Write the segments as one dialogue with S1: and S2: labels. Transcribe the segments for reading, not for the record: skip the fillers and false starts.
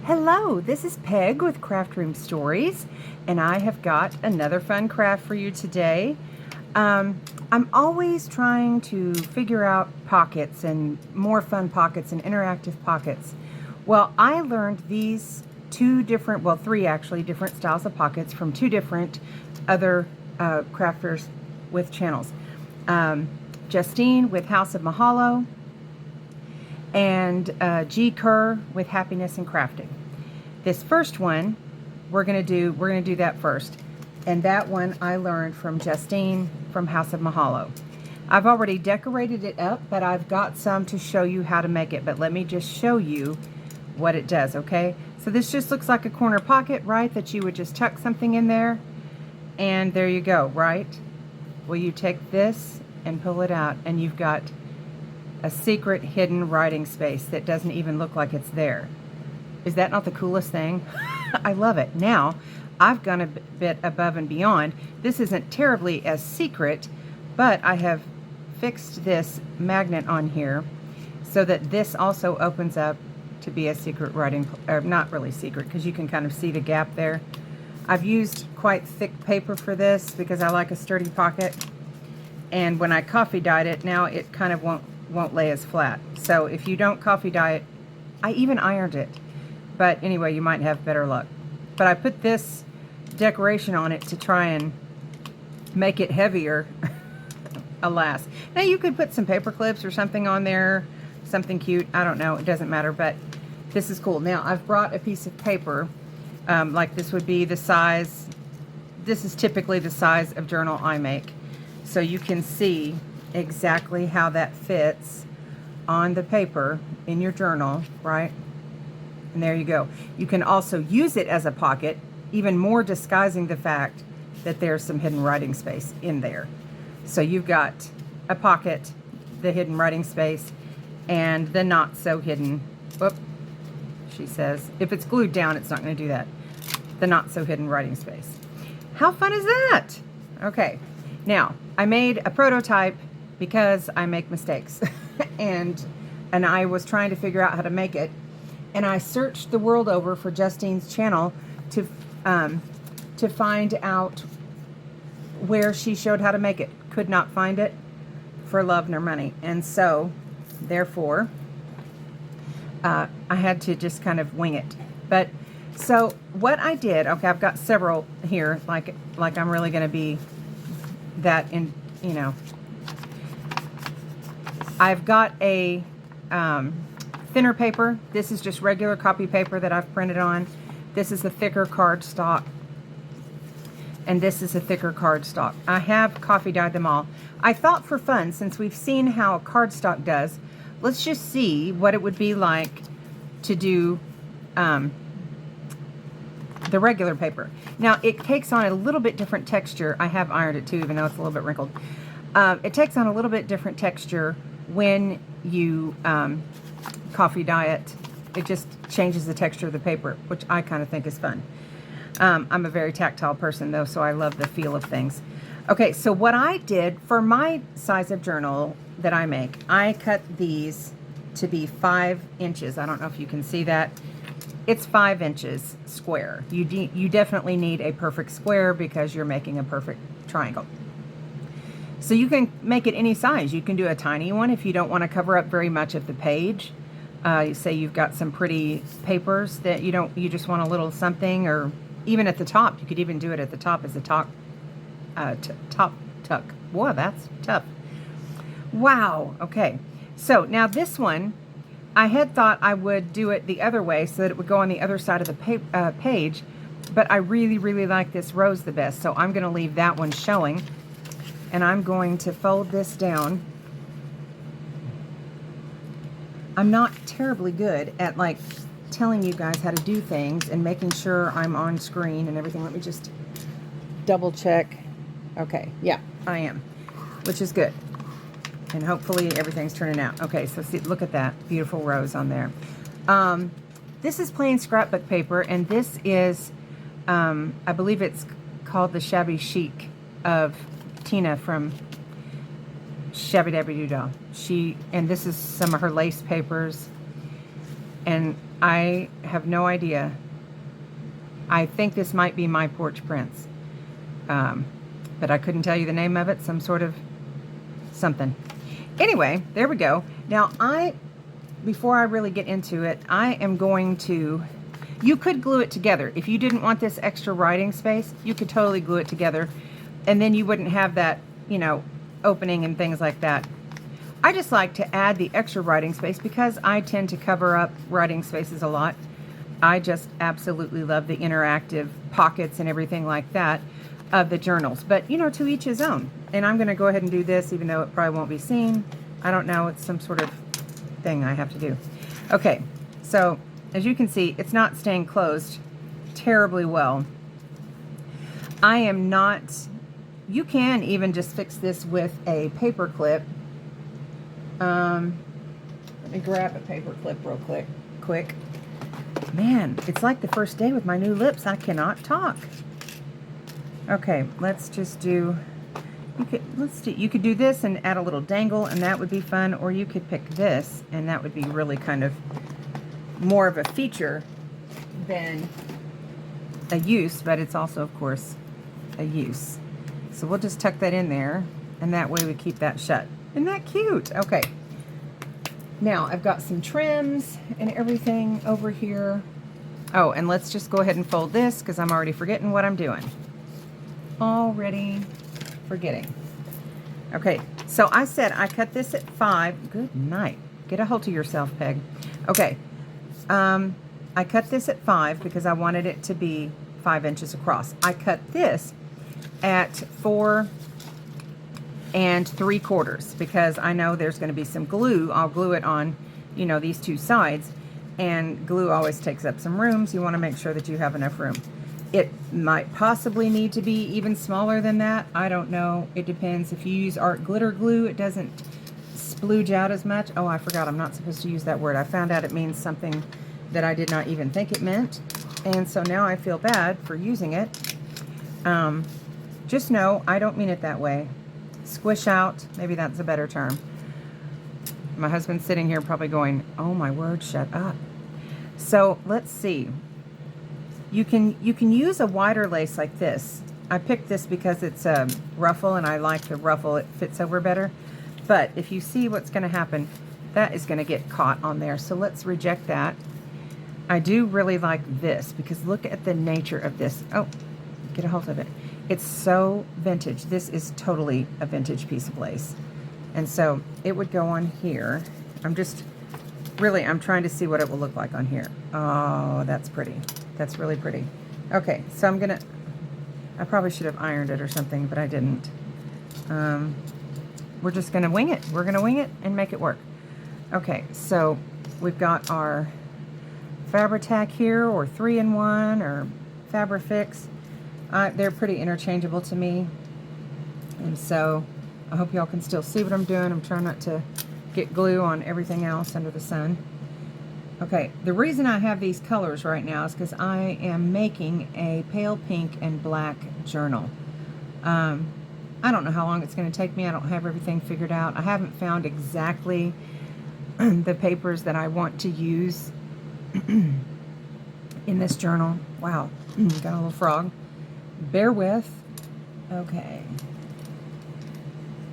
S1: Hello, this is Peg with Craft Room Stories, and I have got another fun craft for you today. I'm always trying to figure out pockets and more fun pockets and interactive pockets. Well, I learned these three actually, different styles of pockets from two different other crafters with channels. Justine with House of Mahalo, and G. Kerr with Happiness and Crafting. This first one, we're gonna do that first, and that one I learned from Justine from House of Mahalo. I've already decorated it up, but I've got some to show you how to make it. But let me just show you what it does, okay? So this just looks like a corner pocket, right? That you would just tuck something in there, and there you go, right? Well, you take this and pull it out, and you've got a secret hidden writing space that doesn't even look like it's there. Is that not the coolest thing? I love it. Now, I've gone a bit above and beyond. This isn't terribly as secret, but I have fixed this magnet on here so that this also opens up to be a secret writing, or not really secret, because you can kind of see the gap there. I've used quite thick paper for this because I like a sturdy pocket. And when I coffee dyed it, now it kind of won't lay as flat. So if you don't coffee dye it, I even ironed it. But anyway, you might have better luck. But I put this decoration on it to try and make it heavier, alas. Now you could put some paper clips or something on there, something cute. I don't know, it doesn't matter, but this is cool. Now I've brought a piece of paper, like this would be the size, this is typically the size of journal I make. So you can see exactly how that fits on the paper in your journal, right? And there you go. You can also use it as a pocket, even more disguising the fact that there's some hidden writing space in there. So you've got a pocket, the hidden writing space, and the not so hidden, whoop, she says, if it's glued down, it's not going to do that. The not so hidden writing space. How fun is that? Okay, now I made a prototype because I make mistakes and I was trying to figure out how to make it, and I searched the world over for Justine's channel to find out where she showed how to make it. Could not find it for love nor money, and so therefore I had to just kind of wing it. But so what I did, okay, I've got several here, like I'm really going to be that in, you know. I've got a thinner paper. This is just regular copy paper that I've printed on. This is a thicker cardstock, and this is a thicker cardstock. I have coffee dyed them all. I thought for fun, since we've seen how cardstock does, let's just see what it would be like to do the regular paper. Now it takes on a little bit different texture. I have ironed it too, even though it's a little bit wrinkled. It takes on a little bit different texture when you coffee dye it. It just changes the texture of the paper, which I kind of think is fun. I'm a very tactile person though, so I love the feel of things. Okay, so what I did for my size of journal that I make, I cut these to be 5 inches. I don't know if you can see that. It's 5 inches square. You definitely need a perfect square because you're making a perfect triangle. So you can make it any size. You can do a tiny one if you don't want to cover up very much of the page. Say you've got some pretty papers that you just want a little something, or even at the top. You could even do it at the top as a top tuck. Boy, that's tough. Wow. Okay. So now this one, I had thought I would do it the other way so that it would go on the other side of the page, but I really, really like this rose the best. So I'm going to leave that one showing. And I'm going to fold this down. I'm not terribly good at like telling you guys how to do things and making sure I'm on screen and everything. Let me just double check. Okay, yeah, I am, which is good. And hopefully everything's turning out. Okay, so see, look at that beautiful rose on there. This is plain scrapbook paper, and this is, I believe it's called the Shabby Chic of Tina from Shabby Dabby Doo Dah. And this is some of her lace papers, and I have no idea. I think this might be My Porch Prince. But I couldn't tell you the name of it. Some sort of something. Anyway, there we go. Now before I really get into it, I am going to, you could glue it together. If you didn't want this extra writing space, you could totally glue it together. And then you wouldn't have that, you know, opening and things like that. I just like to add the extra writing space because I tend to cover up writing spaces a lot. I just absolutely love the interactive pockets and everything like that of the journals. But, you know, to each his own. And I'm going to go ahead and do this, even though it probably won't be seen. I don't know. It's some sort of thing I have to do. Okay, so as you can see, it's not staying closed terribly well. I am not, you can even just fix this with a paper clip. Let me grab a paper clip real quick. Man, it's like the first day with my new lips. I cannot talk. Okay, let's just do, you could do this and add a little dangle, and that would be fun, or you could pick this, and that would be really kind of more of a feature than a use, but it's also, of course, a use. So we'll just tuck that in there, and that way we keep that shut. Isn't that cute? Okay. Now, I've got some trims and everything over here. Oh, and let's just go ahead and fold this, because I'm already forgetting what I'm doing. Already forgetting. Okay, so I said I cut this at 5. Good night. Get a hold of yourself, Peg. Okay, I cut this at 5 because I wanted it to be 5 inches across. I cut this at 4 3/4 because I know there's going to be some glue. I'll glue it on, you know, these two sides, and glue always takes up some room, so you want to make sure that you have enough room. It might possibly need to be even smaller than that. I don't know. It depends. If you use art glitter glue, it doesn't splooge out as much. Oh, I forgot. I'm not supposed to use that word. I found out it means something that I did not even think it meant. And so now I feel bad for using it. Just know I don't mean it that way. Squish out. Maybe that's a better term. My husband's sitting here probably going, oh my word, shut up. So let's see. You can use a wider lace like this. I picked this because it's a ruffle, and I like the ruffle. It fits over better. But if you see what's going to happen, that is going to get caught on there. So let's reject that. I do really like this because look at the nature of this. Oh, get a hold of it. It's so vintage. This is totally a vintage piece of lace. And so it would go on here. I'm trying to see what it will look like on here. Oh, that's pretty. That's really pretty. Okay, so I probably should have ironed it or something, but I didn't. We're just gonna wing it. We're gonna wing it and make it work. Okay, so we've got our Fabri-Tac here, or 3-in-1, or Fabri-Fix. They're pretty interchangeable to me. And so I hope y'all can still see what I'm doing. I'm trying not to get glue on everything else under the sun. Okay, the reason I have these colors right now is because I am making a pale pink and black journal. I don't know how long it's going to take me. I don't have everything figured out. I haven't found exactly the papers that I want to use in this journal. Wow, got a little frog. Bear with. Okay.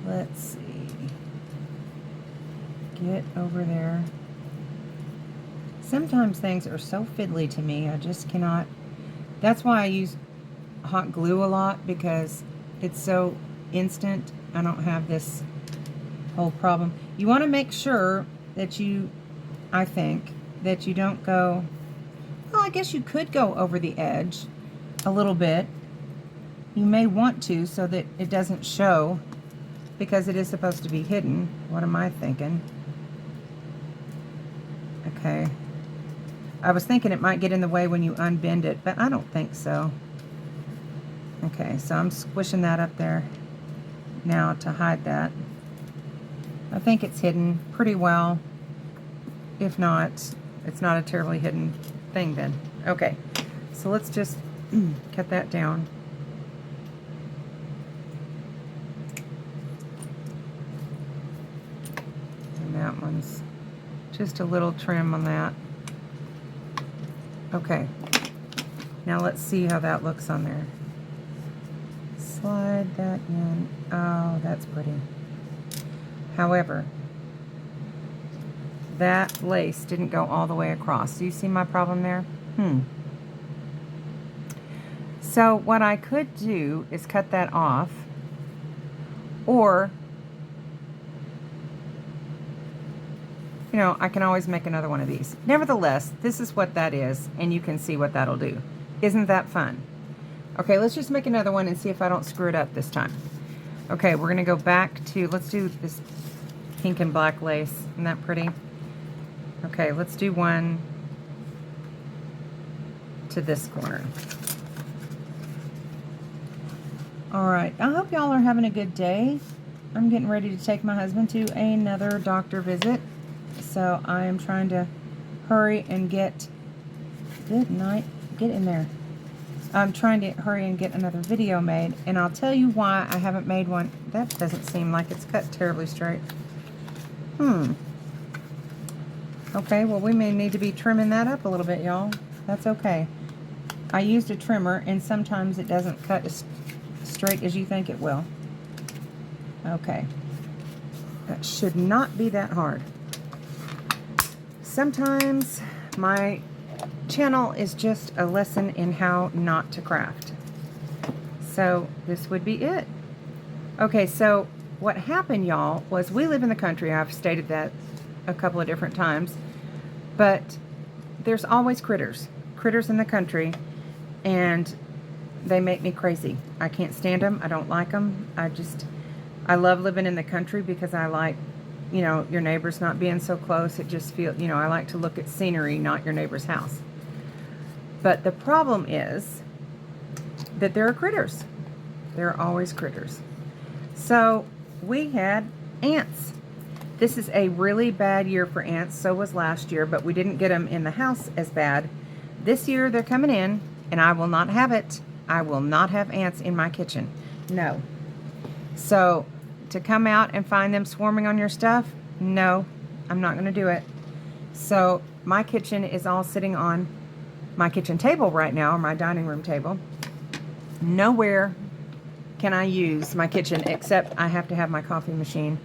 S1: Let's see. Get over there. Sometimes things are so fiddly to me, I just cannot. That's why I use hot glue a lot, because it's so instant. I don't have this whole problem. You want to make sure that I think, that you don't go, well, I guess you could go over the edge a little bit. You may want to, so that it doesn't show, because it is supposed to be hidden. What am I thinking? Okay. I was thinking it might get in the way when you unbend it, but I don't think so. Okay, so I'm squishing that up there now to hide that. I think it's hidden pretty well. If not, it's not a terribly hidden thing then. Okay, so let's just cut that down. And that one's just a little trim on that. Okay. Now let's see how that looks on there. Slide that in. Oh, that's pretty. However, that lace didn't go all the way across. Do you see my problem there? So what I could do is cut that off, or, you know, I can always make another one of these. Nevertheless, this is what that is, and you can see what that'll do. Isn't that fun? Okay, let's just make another one and see if I don't screw it up this time. Okay, we're gonna go back to, let's do this pink and black lace. Isn't that pretty? Okay, let's do one to this corner. All right, I hope y'all are having a good day. I'm getting ready to take my husband to another doctor visit. So I am trying to hurry and get, good night, get in there. I'm trying to hurry and get another video made, and I'll tell you why I haven't made one. That doesn't seem like it's cut terribly straight. Okay, well, we may need to be trimming that up a little bit, y'all. That's okay. I used a trimmer, and sometimes it doesn't cut as straight as you think it will. Okay. That should not be that hard. Sometimes my channel is just a lesson in how not to craft. So this would be it. Okay, so what happened, y'all, was we live in the country. I've stated that a couple of different times, but there's always critters in the country, and they make me crazy. I can't stand them. I don't like them. I love living in the country because I like, you know, your neighbors not being so close. It just feels, you know, I like to look at scenery, not your neighbor's house. But the problem is that there are critters. There are always critters. So we had ants. This is a really bad year for ants. So was last year, but we didn't get them in the house as bad. This year they're coming in, and I will not have it. I will not have ants in my kitchen. No. So to come out and find them swarming on your stuff, no, I'm not going to do it. So my kitchen is all sitting on my kitchen table right now, or my dining room table. Nowhere can I use my kitchen except I have to have my coffee machine.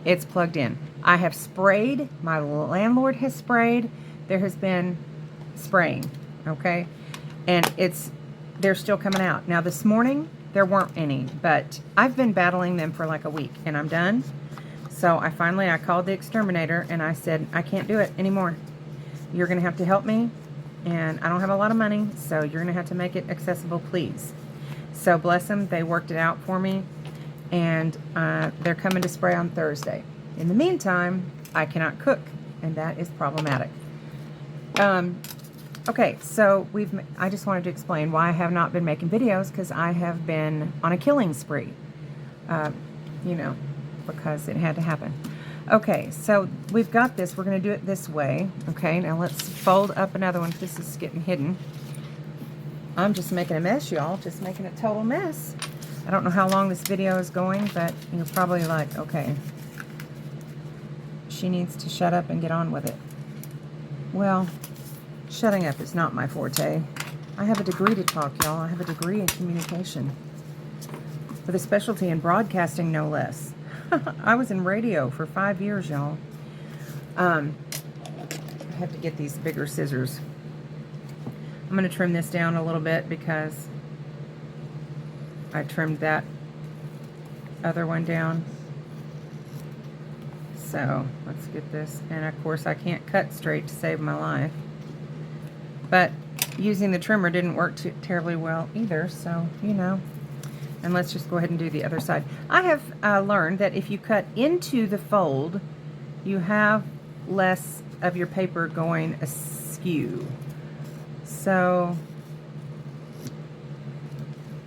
S1: It's plugged in. I have sprayed. My landlord has sprayed. There has been spraying, okay? And they're still coming out. Now this morning, there weren't any, but I've been battling them for like a week, and I'm done. So I called the exterminator, and I said, I can't do it anymore. You're gonna have to help me, and I don't have a lot of money, so you're gonna have to make it accessible, please. So bless them, they worked it out for me, and they're coming to spray on Thursday. In the meantime, I cannot cook, and that is problematic. Okay, so I just wanted to explain why I have not been making videos, because I have been on a killing spree, you know, because it had to happen. Okay, so we've got this. We're going to do it this way. Okay, now let's fold up another one. This is getting hidden. I'm just making a mess, y'all. Just making a total mess. I don't know how long this video is going, but you're probably like, okay, she needs to shut up and get on with it. Well, shutting up is not my forte. I have a degree to talk, y'all. I have a degree in communication with a specialty in broadcasting, no less. I was in radio for 5 years, y'all. I have to get these bigger scissors. I'm going to trim this down a little bit because I trimmed that other one down. So let's get this. And of course I can't cut straight to save my life. But using the trimmer didn't work terribly well either, so, you know. And let's just go ahead and do the other side. I have learned that if you cut into the fold, you have less of your paper going askew. So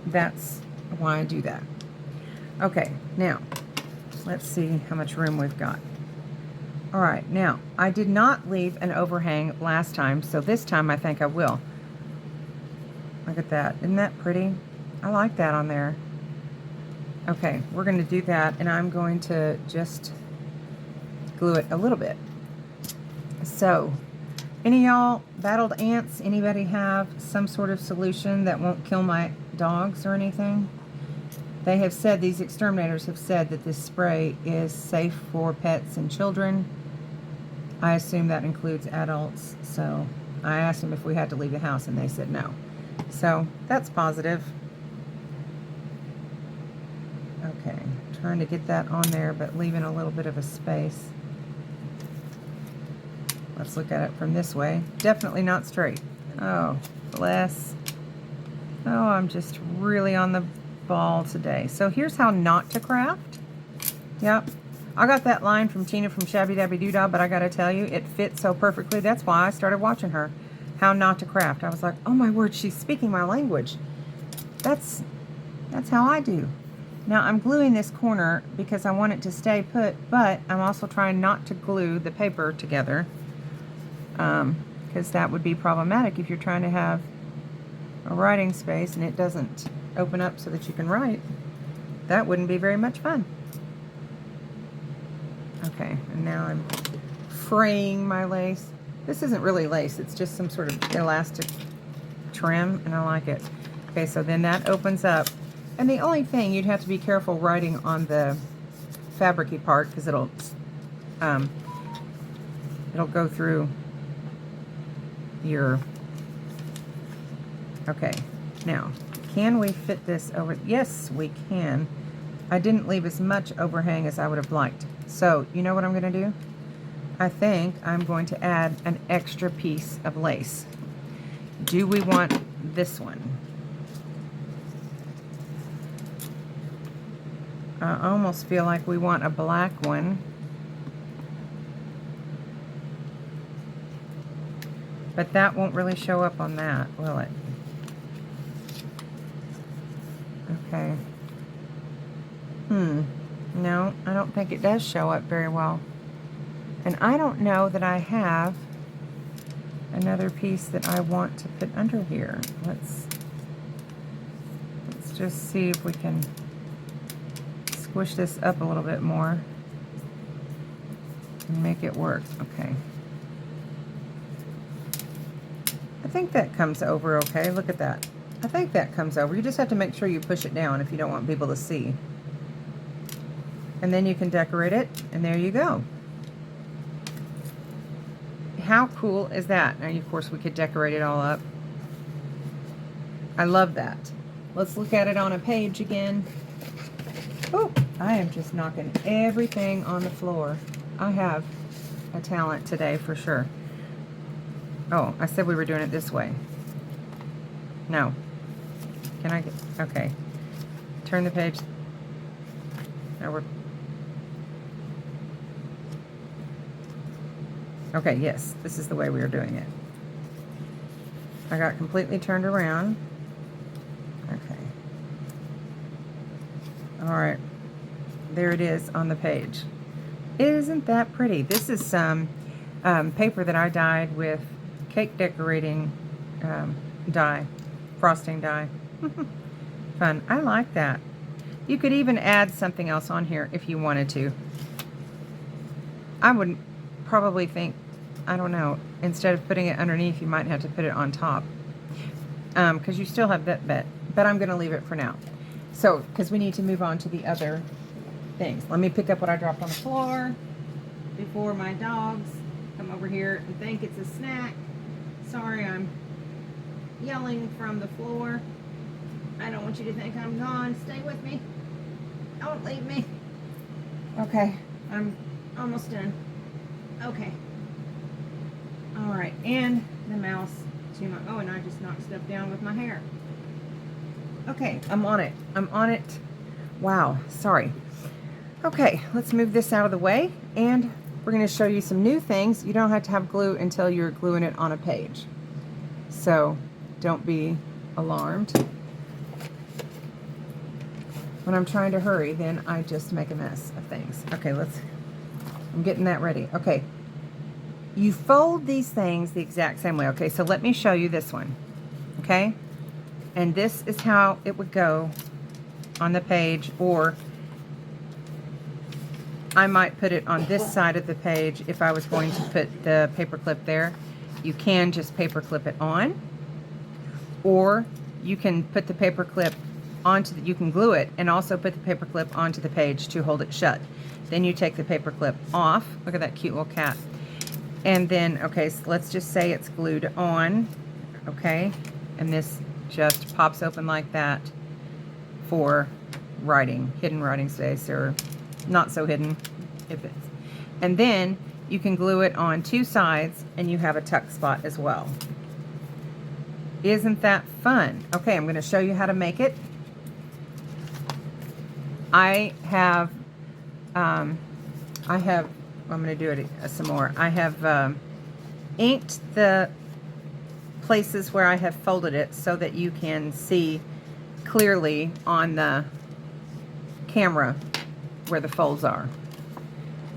S1: that's why I do that. Okay, now let's see how much room we've got. All right, now I did not leave an overhang last time, so this time I think I will. Look at that. Isn't that pretty? I like that on there. Okay, we're going to do that, and I'm going to just glue it a little bit. So, Any of y'all battled ants? Anybody have some sort of solution that won't kill my dogs or anything? They have said, these exterminators have said that this spray is safe for pets and children. I assume that includes adults. So I asked them if we had to leave the house and they said no. So that's positive. Okay, trying to get that on there, but leaving a little bit of a space. Let's look at it from this way. Definitely not straight. Oh, bless. Oh, I'm just really on the ball today. So here's how not to craft. Yep. I got that line from Tina from Shabby Dabby Doodah, but I gotta tell you, it fits so perfectly. That's why I started watching her. How not to craft. I was like, oh my word, she's speaking my language. That's how I do. Now I'm gluing this corner because I want it to stay put, but I'm also trying not to glue the paper together. Because that would be problematic if you're trying to have a writing space and it doesn't open up so that you can write. That wouldn't be very much fun. Okay, and now I'm fraying my lace. This isn't really lace, it's just some sort of elastic trim, and I like it. Okay, so then that opens up. And the only thing, you'd have to be careful writing on the fabricy part because it'll go through your... Okay, now, can we fit this over? Yes, we can. I didn't leave as much overhang as I would have liked. So, you know what I'm going to do? I think I'm going to add an extra piece of lace. Do we want this one? I almost feel like we want a black one. But that won't really show up on that, will it? Okay. No, I don't think it does show up very well. And I don't know that I have another piece that I want to put under here. Let's just see if we can squish this up a little bit more and make it work. Okay. I think that comes over okay. Look at that. I think that comes over. You just have to make sure you push it down if you don't want people to see. And then you can decorate it, and there you go. How cool is that? Now, of course, we could decorate it all up. I love that. Let's look at it on a page again. Oh, I am just knocking everything on the floor. I have a talent today for sure. Oh, I said we were doing it this way. No. Can I get... Okay. Turn the page. Now we're... Okay, yes. This is the way we are doing it. I got completely turned around. Okay. Alright. There it is on the page. Isn't that pretty? This is some paper that I dyed with cake decorating dye, frosting dye. Fun. I like that. You could even add something else on here if you wanted to. I would probably think, I don't know, instead of putting it underneath, you might have to put it on top. Because you still have that bit. But I'm going to leave it for now. So, because we need to move on to the other things. Let me pick up what I dropped on the floor before my dogs come over here and think it's a snack. Sorry, I'm yelling from the floor. I don't want you to think I'm gone. Stay with me. Don't leave me. Okay, I'm almost done. Okay. Alright, and the mouse to my... Oh, and I just knocked stuff down with my hair. Okay, I'm on it. I'm on it. Wow, sorry. Okay, let's move this out of the way, and we're going to show you some new things. You don't have to have glue until you're gluing it on a page. So, don't be alarmed. When I'm trying to hurry, then I just make a mess of things. Okay, I'm getting that ready. Okay, you fold these things the exact same way. Okay, so let me show you this one. Okay, and this is how it would go on the page, or I might put it on this side of the page if I was going to put the paper clip there. You can just paper clip it on, or you can put the paper clip onto you can glue it and also put the paper clip onto the page to hold it shut. Then you take the paper clip off. Look at that cute little cat. And then, okay, so let's just say it's glued on, okay? And this just pops open like that for writing, hidden writing space, or not so hidden if it's. And then you can glue it on two sides and you have a tuck spot as well. Isn't that fun? Okay, I'm going to show you how to make it. I'm going to do it some more. I have inked the places where I have folded it so that you can see clearly on the camera where the folds are.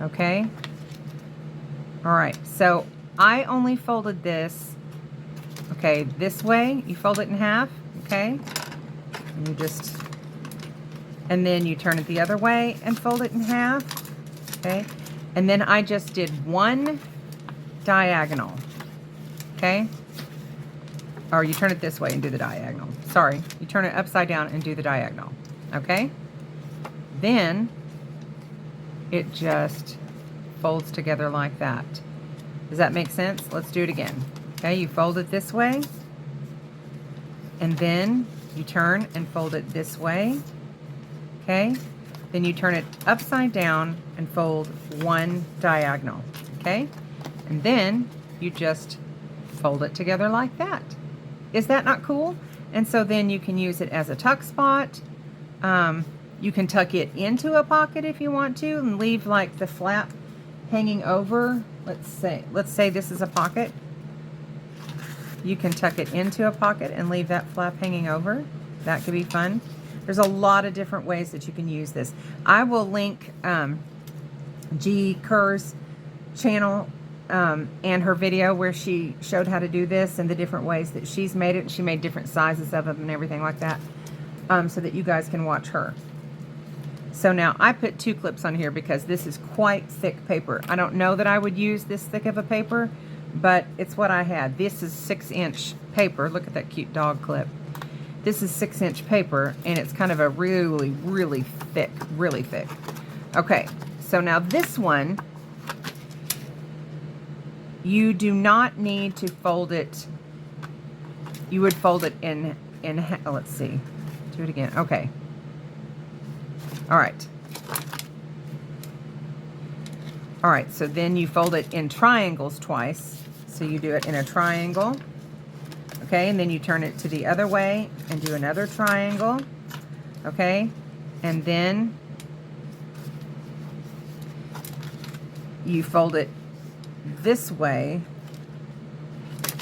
S1: Okay? Alright, so I only folded this, okay, this way. You fold it in half, okay? And you just, and then you turn it the other way and fold it in half, okay? And then I just did one diagonal, okay? Or you turn it this way and do the diagonal. Sorry, you turn it upside down and do the diagonal, okay? Then it just folds together like that. Does that make sense? Let's do it again. Okay, you fold it this way, and then you turn and fold it this way, okay? Then you turn it upside down and fold one diagonal, okay? And then you just fold it together like that. Is that not cool? And so then you can use it as a tuck spot. You can tuck it into a pocket if you want to and leave like the flap hanging over. Let's say this is a pocket. You can tuck it into a pocket and leave that flap hanging over. That could be fun. There's a lot of different ways that you can use this. I will link G. Kerr's channel and her video where she showed how to do this and the different ways that she's made it. She made different sizes of them and everything like that, so that you guys can watch her. So now I put two clips on here because this is quite thick paper. I don't know that I would use this thick of a paper, but it's what I had. This is 6-inch paper. Look at that cute dog clip. This is 6-inch paper, and it's kind of a really, really thick, really thick. Okay, so now this one, you do not need to fold it. You would fold it in let's see. Do it again. Okay. All right. All right, so then you fold it in triangles twice. So you do it in a triangle. Okay, and then you turn it to the other way and do another triangle. Okay, and then you fold it this way.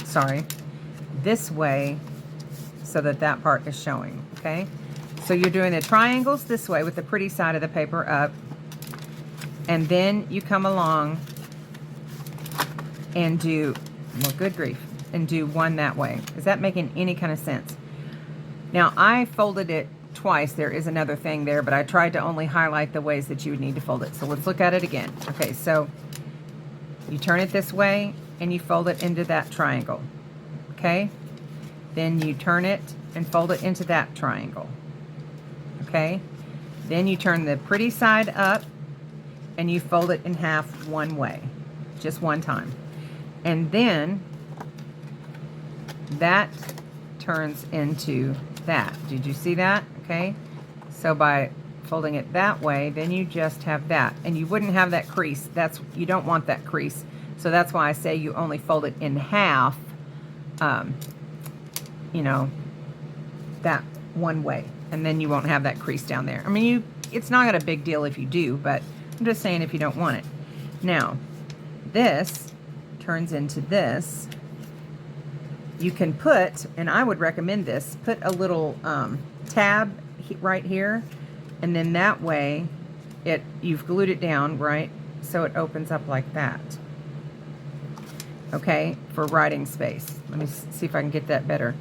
S1: Sorry, this way, so that that part is showing. Okay, so you're doing the triangles this way with the pretty side of the paper up, and then you come along and do, well, good grief, and do one that way. Is that making any kind of sense? Now, I folded it twice. There is another thing there, but I tried to only highlight the ways that you would need to fold it. So let's look at it again. Okay, so you turn it this way and you fold it into that triangle. Okay, then you turn it and fold it into that triangle. Okay, then you turn the pretty side up and you fold it in half one way, just one time. And then that turns into that. Did you see that? Okay, so by folding it that way, then you just have that, and you wouldn't have that crease. You don't want that crease, so that's why I say you only fold it in half, you know, that one way, and then you won't have that crease down there. I mean, it's not a big deal if you do, but I'm just saying if you don't want it. Now, this turns into this. You can put, and I would recommend this, put a little tab right here, and then that way you've glued it down, right? So it opens up like that. Okay, for writing space. Let me see if I can get that better.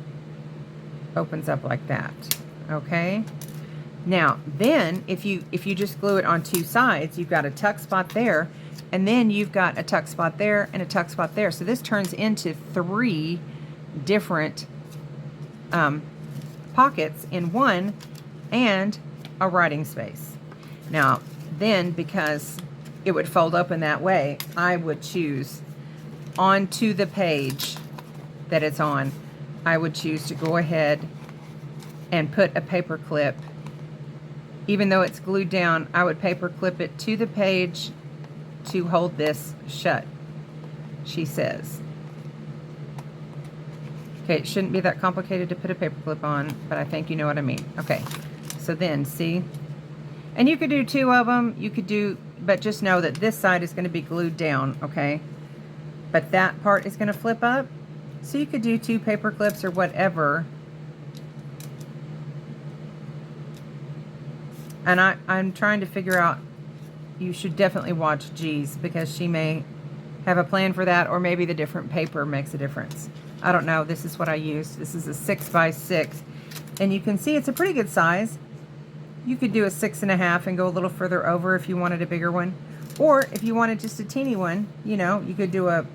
S1: Opens up like that. Okay. Now, then if you just glue it on two sides, you've got a tuck spot there, And then you've got a tuck spot there and a tuck spot there. So this turns into 3 different pockets in one, and a writing space. Now, then, because it would fold open that way, I would choose onto the page that it's on, I would choose to go ahead and put a paper clip. Even though it's glued down, I would paper clip it to the page to hold this shut, she says. Okay, it shouldn't be that complicated to put a paper clip on, but I think you know what I mean. Okay, so then, see? And you could do 2 of them, you could do, but just know that this side is going to be glued down, okay? But that part is going to flip up, so you could do 2 paper clips or whatever. And I'm trying to figure out, you should definitely watch G's, because she may have a plan for that, or maybe the different paper makes a difference. I don't know. This is what I used. This is a 6x6, and you can see it's a pretty good size. You could do a 6.5 and go a little further over if you wanted a bigger one, or if you wanted just a teeny one, you know, you could do a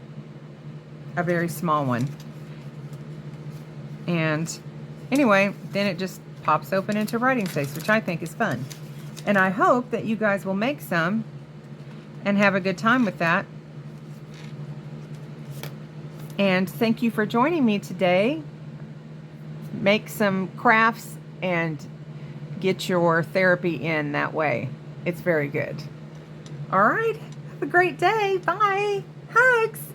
S1: very small one. And anyway, then it just pops open into writing space, which I think is fun. And I hope that you guys will make some and have a good time with that. And thank you for joining me today. Make some crafts and get your therapy in that way. It's very good. All right. Have a great day. Bye. Hugs.